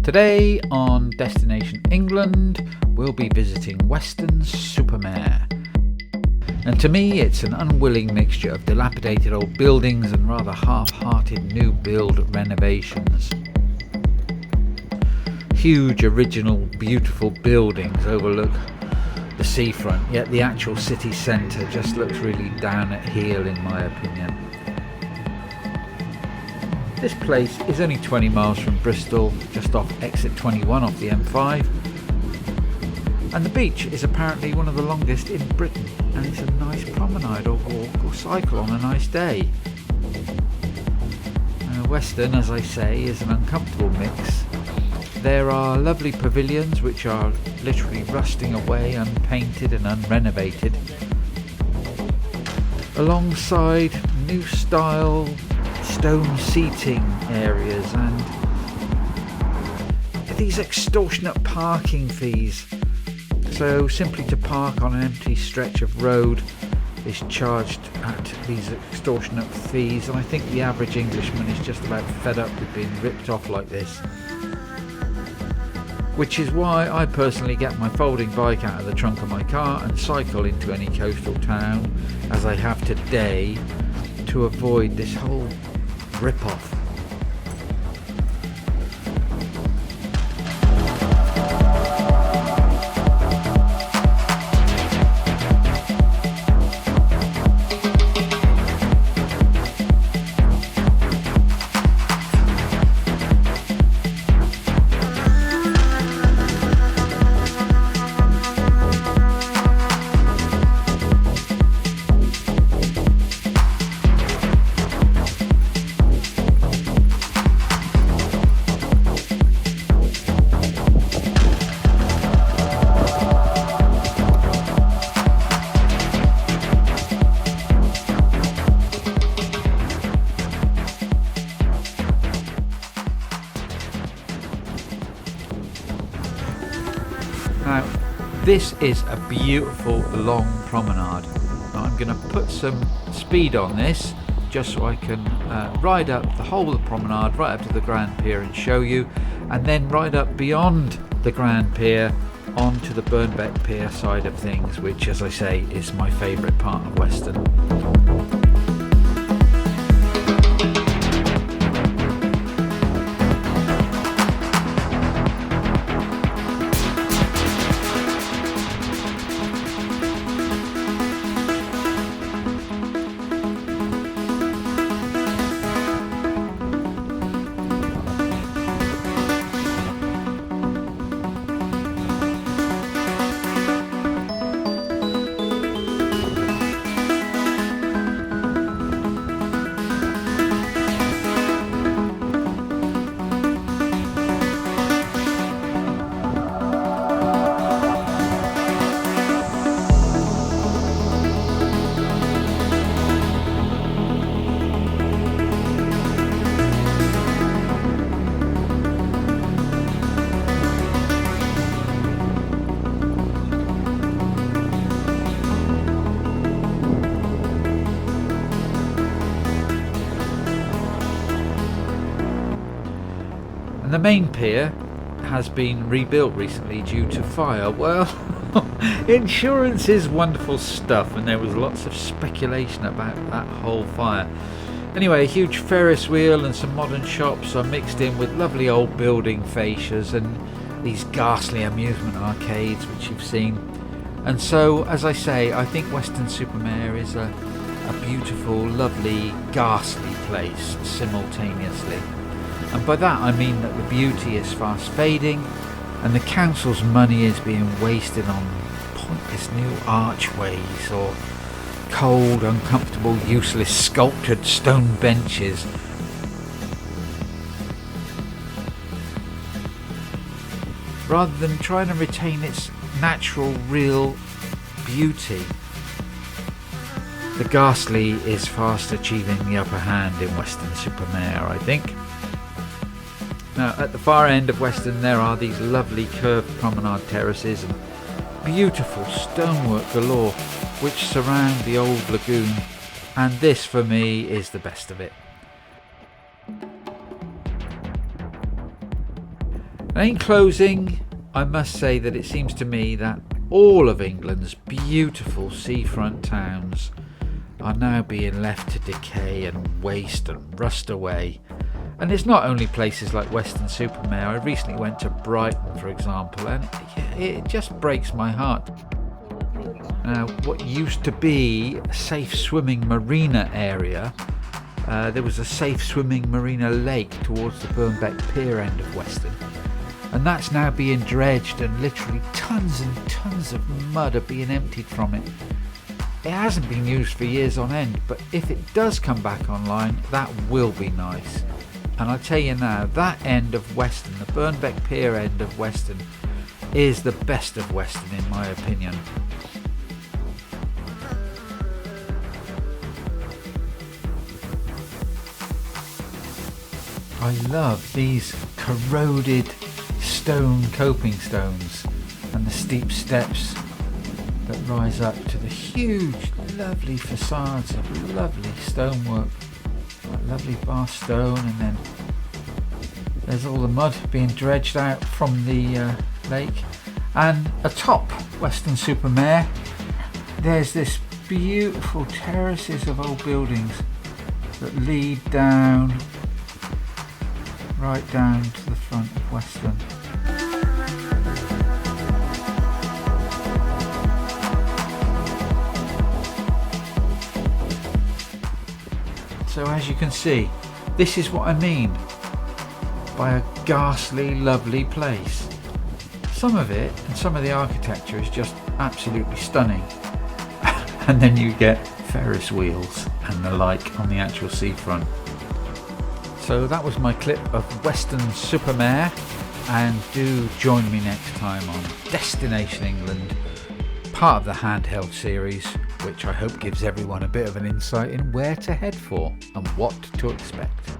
Today on Destination England, we'll be visiting Weston's Mare. And to me, it's an unwilling mixture of dilapidated old buildings and rather half-hearted new build renovations. Huge, original, beautiful buildings overlook the seafront, yet the actual city centre just looks really down at heel in my opinion. This place is only 20 miles from Bristol, just off exit 21 off the M5. And the beach is apparently one of the longest in Britain, and it's a nice promenade or walk or cycle on a nice day. Weston, as I say, is an uncomfortable mix. There are lovely pavilions which are literally rusting away, unpainted and unrenovated, alongside new style stone seating areas and these extortionate parking fees. So simply to park on an empty stretch of road is charged at these extortionate fees, and I think the average Englishman is just about fed up with being ripped off like this. Which is why I personally get my folding bike out of the trunk of my car and cycle into any coastal town, as I have today, to avoid this whole rip-off. Now, this is a beautiful long promenade. Now, I'm going to put some speed on this just so I can ride up the whole of the promenade right up to the Grand Pier and show you, and then ride up beyond the Grand Pier onto the Burnbeck Pier side of things, which, as I say, is my favourite part of Weston. And the main pier has been rebuilt recently due to fire. Well, insurance is wonderful stuff, and there was lots of speculation about that whole fire. Anyway, a huge Ferris wheel and some modern shops are mixed in with lovely old building fascias and these ghastly amusement arcades which you've seen. And so, as I say, I think Weston Mare is a beautiful, lovely, ghastly place simultaneously. And by that I mean that the beauty is fast fading and the council's money is being wasted on pointless new archways or cold, uncomfortable, useless sculptured stone benches. Rather than trying to retain its natural, real beauty. The ghastly is fast achieving the upper hand in Weston Mare, I think. Now, at the far end of Weston there are these lovely curved promenade terraces and beautiful stonework galore which surround the old lagoon, and this for me is the best of it. And in closing, I must say that it seems to me that all of England's beautiful seafront towns are now being left to decay and waste and rust away. And it's not only places like Weston-super-Mare. I recently went to Brighton, for example, and it just breaks my heart. Now, what used to be a safe swimming marina area, there was a safe swimming marina lake towards the Burnbeck Pier end of Weston. And that's now being dredged, and literally tons and tons of mud are being emptied from it. It hasn't been used for years on end, but if it does come back online, that will be nice. And I tell you now, that end of Weston, the Burnbeck Pier end of Weston, is the best of Weston in my opinion. I love these corroded stone coping stones and the steep steps that rise up to the huge lovely facades of lovely stonework, like lovely bar stone, and then there's all the mud being dredged out from the lake. And atop Weston-super-Mare there's this beautiful terraces of old buildings that lead down, right down to the front of Weston. So as you can see, this is what I mean by a ghastly lovely place. Some of it and some of the architecture is just absolutely stunning. And then you get Ferris wheels and the like on the actual seafront. So that was my clip of Weston-super-Mare, and do join me next time on Destination England, part of the handheld series, which I hope gives everyone a bit of an insight in where to head for and what to expect.